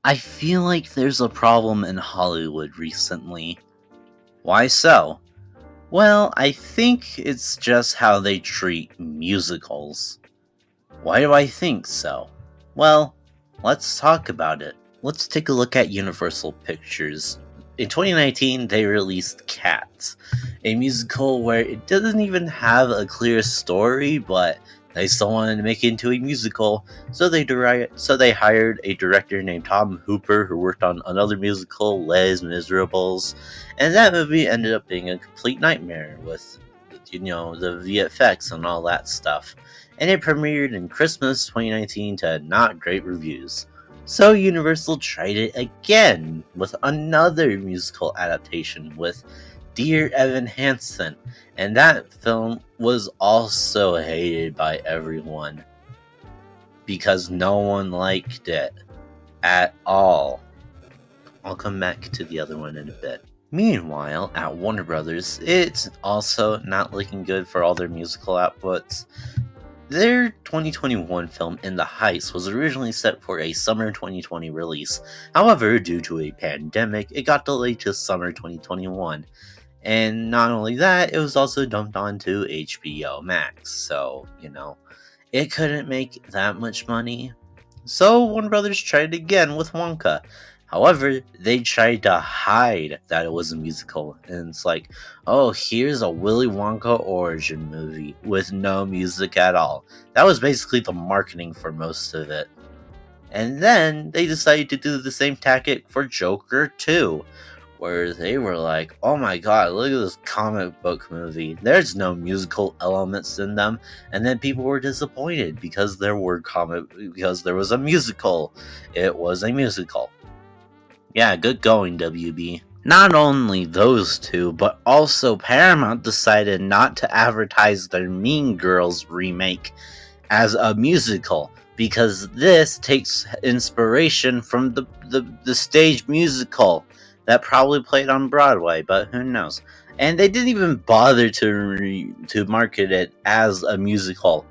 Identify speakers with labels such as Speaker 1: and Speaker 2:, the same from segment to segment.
Speaker 1: I feel like there's a problem in Hollywood recently. Why so? Well, I think it's just how they treat musicals. Why do I think so? Well, let's talk about it. Let's take a look at Universal Pictures. In 2019, they released Cats, a musical where it doesn't even have a clear story, but they still wanted to make it into a musical, so they hired a director named Tom Hooper who worked on another musical, Les Miserables, and that movie ended up being a complete nightmare with, the VFX and all that stuff. And it premiered in Christmas 2019 to not great reviews. So Universal tried it again with another musical adaptation with Dear Evan Hansen, and that film was also hated by everyone because no one liked it at all. I'll come back to the other one in a bit. Meanwhile, at Warner Brothers, it's also not looking good for all their musical outputs. Their 2021 film In the Heights was originally set for a summer 2020 release. However, due to a pandemic, it got delayed to summer 2021. And not only that, it was also dumped onto HBO Max. So, it couldn't make that much money. So Warner Brothers tried again with Wonka. However, they tried to hide that it was a musical, and it's like, oh, here's a Willy Wonka origin movie with no music at all. That was basically the marketing for most of it. And then they decided to do the same tactic for Joker 2, where they were like, oh my god, look at this comic book movie. There's no musical elements in them. And then people were disappointed because there was a musical. It was a musical. Yeah, good going, WB. Not only those two, but also Paramount decided not to advertise their Mean Girls remake as a musical, because this takes inspiration from the stage musical that probably played on Broadway, but who knows. And they didn't even bother to market it as a musical.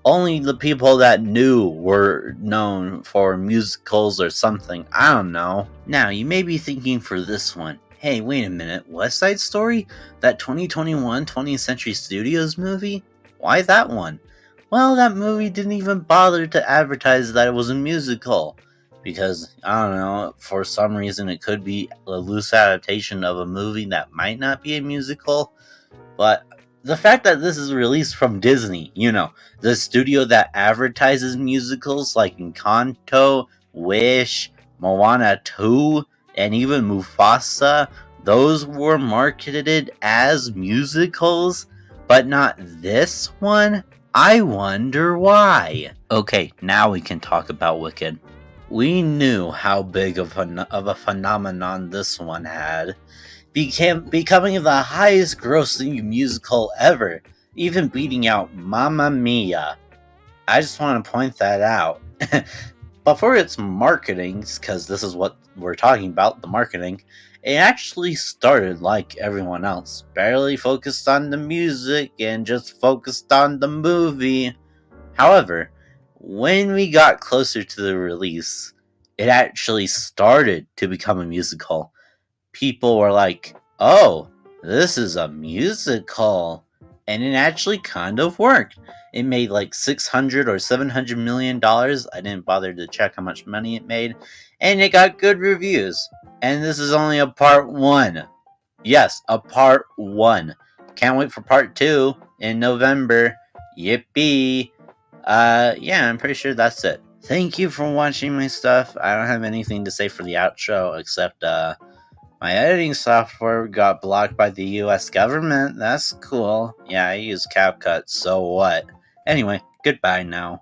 Speaker 1: Only the people that knew were known for musicals or something. I don't know. Now, you may be thinking for this one, hey, wait a minute, West Side Story? That 2021 20th Century Studios movie? Why that one? Well, that movie didn't even bother to advertise that it was a musical. Because, I don't know, for some reason it could be a loose adaptation of a movie that might not be a musical. But the fact that this is released from Disney, the studio that advertises musicals like Encanto, Wish, Moana 2, and even Mufasa, those were marketed as musicals, but not this one? I wonder why. Okay, now we can talk about Wicked. We knew how big of a phenomenon this one had, becoming the highest grossing musical ever, even beating out Mamma Mia. I just want to point that out. But for its marketing, because this is what we're talking about, the marketing, it actually started like everyone else, barely focused on the music and just focused on the movie. However, when we got closer to the release, it actually started to become a musical. People were like, oh, this is a musical. And it actually kind of worked. It made like $600 or $700 million. I didn't bother to check how much money it made. And it got good reviews. And this is only a part 1. Yes, a part 1. Can't wait for part 2 in November. Yippee. Yeah, I'm pretty sure that's it. Thank you for watching my stuff. I don't have anything to say for the outro except, my editing software got blocked by the US government. That's cool. Yeah, I use CapCut, so what? Anyway, goodbye now.